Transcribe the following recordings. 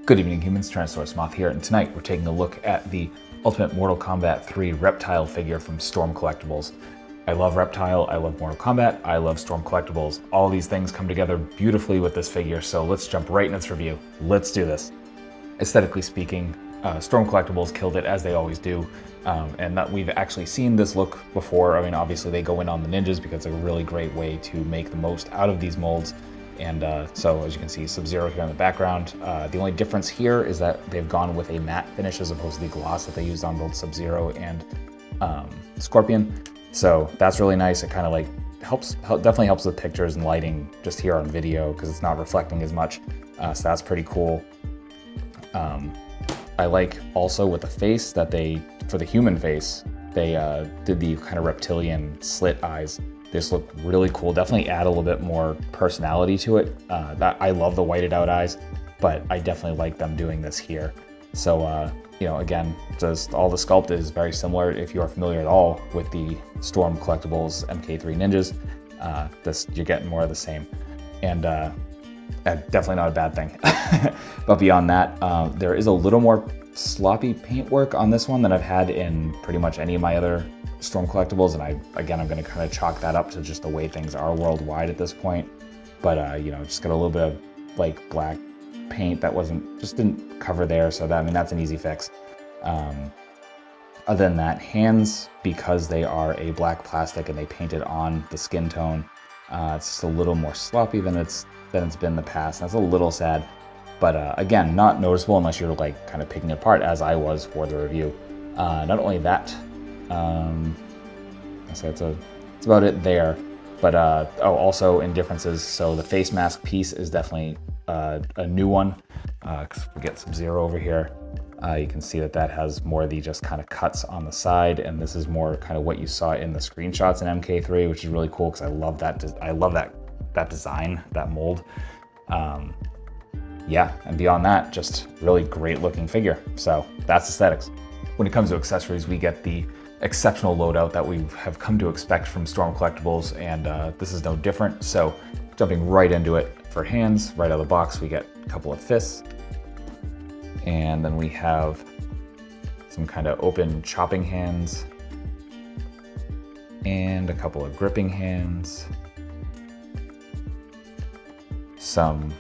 Good evening humans, tyrannosaurusmoth here, and tonight we're taking a look at the Ultimate Mortal Kombat 3 Reptile figure from Storm Collectibles. I love Reptile, I love Mortal Kombat, I love Storm Collectibles. All these things come together beautifully with this figure, so let's jump right into its review. Let's do this. Aesthetically speaking, Storm Collectibles killed it as they always do, and that we've actually seen this look before. I mean, obviously they go in on the ninjas because it's a really great way to make the most out of these molds. And so as you can see, Sub-Zero here in the background. The only difference here is that they've gone with a matte finish as opposed to the gloss that they used on both Sub-Zero and Scorpion. So that's really nice. It kind of like definitely helps with pictures and lighting just here on video because it's not reflecting as much. So that's pretty cool. I like also with the face that for the human face, they did the kind of reptilian slit eyes. This looked really cool. Definitely add a little bit more personality to it. I love the whited out eyes, but I definitely like them doing this here. So, you know, again, just all the sculpt is very similar. If you are familiar at all with the Storm Collectibles MK3 Ninjas, you're getting more of the same. And definitely not a bad thing. But beyond that, there is a little more sloppy paintwork on this one than I've had in pretty much any of my other Storm Collectibles, and I'm going to kind of chalk that up to just the way things are worldwide at this point. But you know, just got a little bit of like black paint that just didn't cover there, so that, I mean, that's an easy fix. Other than that, hands, because they are a black plastic and they painted on the skin tone, it's just a little more sloppy than it's been in the past. That's a little sad, but again, not noticeable unless you're like kind of picking it apart, as I was for the review. Not only that, so it's about it there. But also in differences, so the face mask piece is definitely a new one. Because we get Sub-Zero over here, you can see that has more of the just kind of cuts on the side, and this is more kind of what you saw in the screenshots in MK3, which is really cool because I love that. I love that design, that mold. Yeah, and beyond that, just really great looking figure. So that's aesthetics. When it comes to accessories, we get the exceptional loadout that we have come to expect from Storm Collectibles, and this is no different. So jumping right into it, for hands, right out of the box, we get a couple of fists, and then we have some kind of open chopping hands, and a couple of gripping hands, some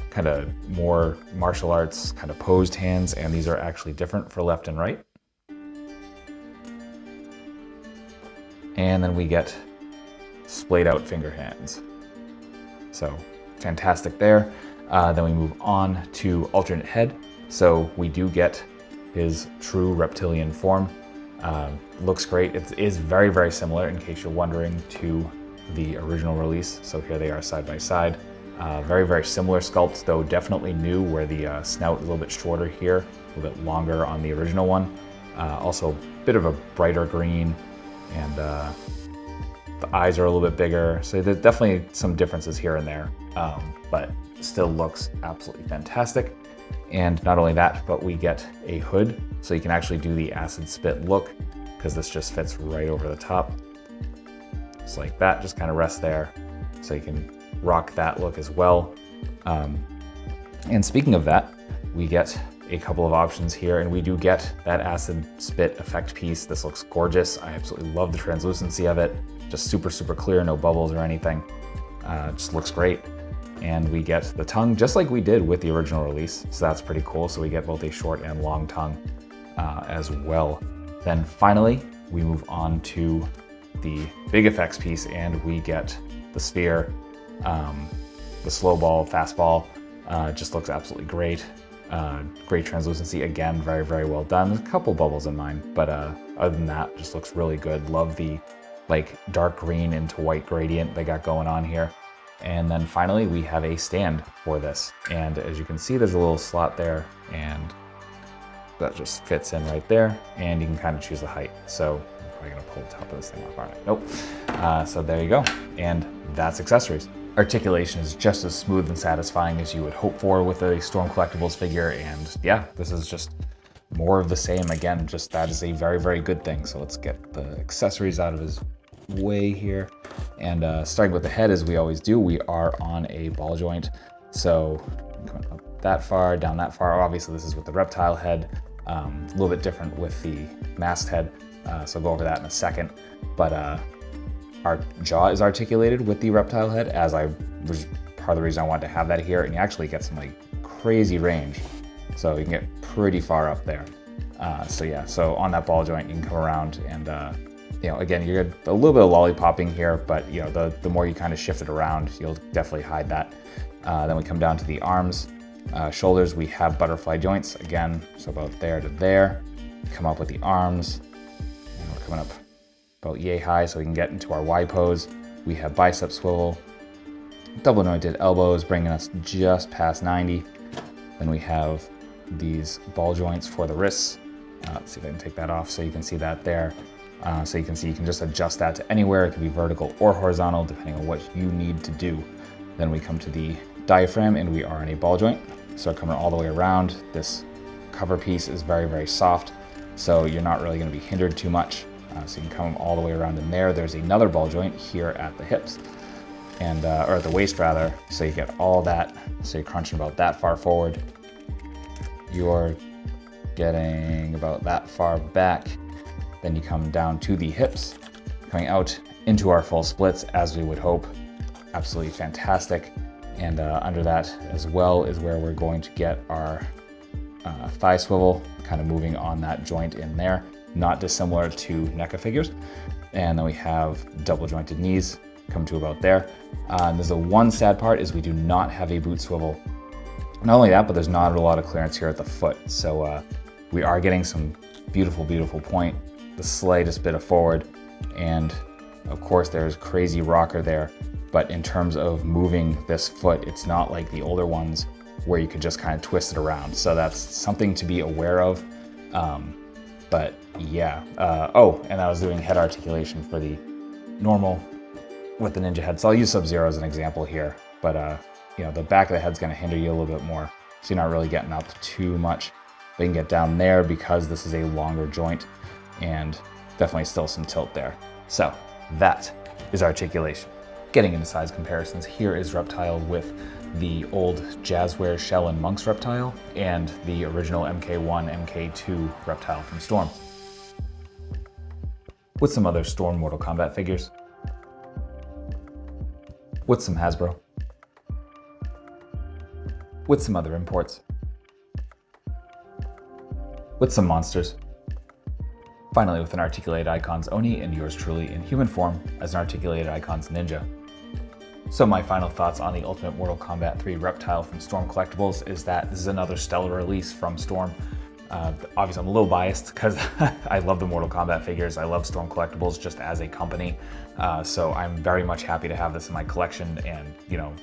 kind of more martial arts kind of posed hands, and these are actually different for left and right. And then we get splayed out finger hands. So fantastic there. Then we move on to alternate head. So we do get his true reptilian form. Looks great. It is very, very similar, in case you're wondering, to the original release. So here they are side by side. Very, very similar sculpt, though definitely new, where the snout is a little bit shorter here, a little bit longer on the original one. Also a bit of a brighter green, and the eyes are a little bit bigger. So there's definitely some differences here and there, but still looks absolutely fantastic. And not only that, but we get a hood, so you can actually do the acid spit look, because this just fits right over the top. Just like that, just kind of rests there. So you can rock that look as well. And speaking of that, we get a couple of options here, and we do get that acid spit effect piece. This looks gorgeous. I absolutely love the translucency of it. Just super, super clear, no bubbles or anything. Just looks great. And we get the tongue, just like we did with the original release. So that's pretty cool. So we get both a short and long tongue as well. Then finally, we move on to the big effects piece, and we get the sphere, the slow ball, fast ball. Just looks absolutely great. Great translucency, again, very, very well done. There's a couple bubbles in mine, but other than that, just looks really good. Love the like dark green into white gradient they got going on here. And then finally, we have a stand for this. And as you can see, there's a little slot there, and that just fits in right there. And you can kind of choose the height. So I'm probably gonna pull the top of this thing off, aren't I? Nope. So there you go. And that's accessories. Articulation is just as smooth and satisfying as you would hope for with a Storm Collectibles figure, and yeah, this is just more of the same. Again, just that is a very, very good thing. So let's get the accessories out of his way here. And starting with the head, as we always do, we are on a ball joint. So come up that far, down that far. Obviously this is with the reptile head, a little bit different with the masked head, so I'll go over that in a second. But our jaw is articulated with the reptile head, as I was part of the reason I wanted to have that here, and you actually get some like crazy range. So you can get pretty far up there. So yeah, so on that ball joint, you can come around and, you know, again, you get a little bit of lollipopping here, but you know, the more you kind of shift it around, you'll definitely hide that. Then we come down to the arms, shoulders, we have butterfly joints, again, so about there to there. Come up with the arms, and we're coming up about yay high so we can get into our Y pose. We have bicep swivel, double jointed elbows, bringing us just past 90. Then we have these ball joints for the wrists. Let's see if I can take that off so you can see that there. So you can see you can just adjust that to anywhere. It can be vertical or horizontal depending on what you need to do. Then we come to the diaphragm and we are in a ball joint. So coming all the way around, this cover piece is very, very soft. So you're not really going to be hindered too much. So you can come all the way around in there. There's another ball joint here at the hips, and or at the waist rather. So you get all that. So you're crunching about that far forward. You're getting about that far back. Then you come down to the hips, coming out into our full splits as we would hope. Absolutely fantastic. And under that as well is where we're going to get our thigh swivel, kind of moving on that joint in there, not dissimilar to NECA figures. And then we have double jointed knees, come to about there. And there's the one sad part is we do not have a boot swivel. Not only that, but there's not a lot of clearance here at the foot. So we are getting some beautiful, beautiful point, the slightest bit of forward. And of course there's crazy rocker there. But in terms of moving this foot, it's not like the older ones where you could just kind of twist it around. So that's something to be aware of. But yeah, oh, and I was doing head articulation for the normal with the ninja head. So I'll use Sub-Zero as an example here, but you know, the back of the head's gonna hinder you a little bit more. So you're not really getting up too much, but you can get down there because this is a longer joint and definitely still some tilt there. So that is articulation. Getting into size comparisons, here is Reptile with the old Jazzware Shell and Monks Reptile and the original MK1, MK2 Reptile from Storm. With some other Storm Mortal Kombat figures. With some Hasbro. With some other imports. With some monsters. Finally with an Articulated Icons Oni and yours truly in human form as an Articulated Icons Ninja. So my final thoughts on the Ultimate Mortal Kombat 3 Reptile from Storm Collectibles is that this is another stellar release from Storm. Obviously I'm a little biased because I love the Mortal Kombat figures. I love Storm Collectibles just as a company. So I'm very much happy to have this in my collection. And you know,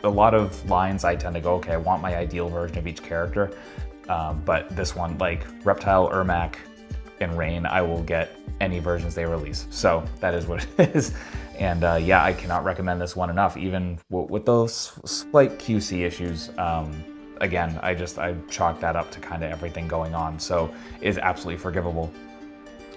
a lot of lines I tend to go, okay, I want my ideal version of each character. But this one, like Reptile, Ermac, and Rain, I will get any versions they release. So that is what it is. And yeah, I cannot recommend this one enough, even with those slight QC issues. Again, I chalk that up to kind of everything going on. So it's absolutely forgivable.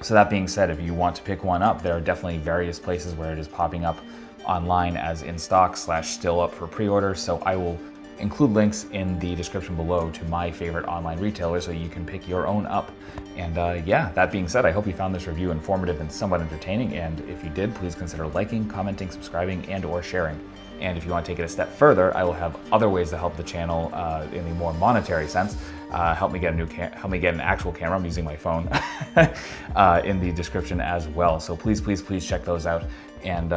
So that being said, if you want to pick one up, there are definitely various places where it is popping up online as in stock / still up for pre-order. So I will include links in the description below to my favorite online retailers so you can pick your own up. And yeah, that being said, I hope you found this review informative and somewhat entertaining. And if you did, please consider liking, commenting, subscribing, and or sharing. And if you want to take it a step further, I will have other ways to help the channel in a more monetary sense. Help me get an actual camera. I'm using my phone in the description as well. So please, please, please check those out. And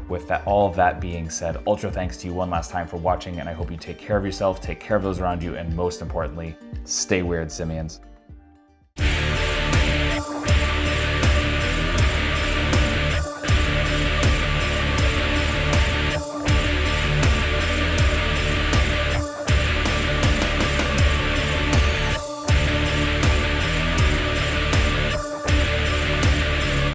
with that, all of that being said, ultra thanks to you one last time for watching, and I hope you take care of yourself, take care of those around you, and most importantly, stay weird, simians.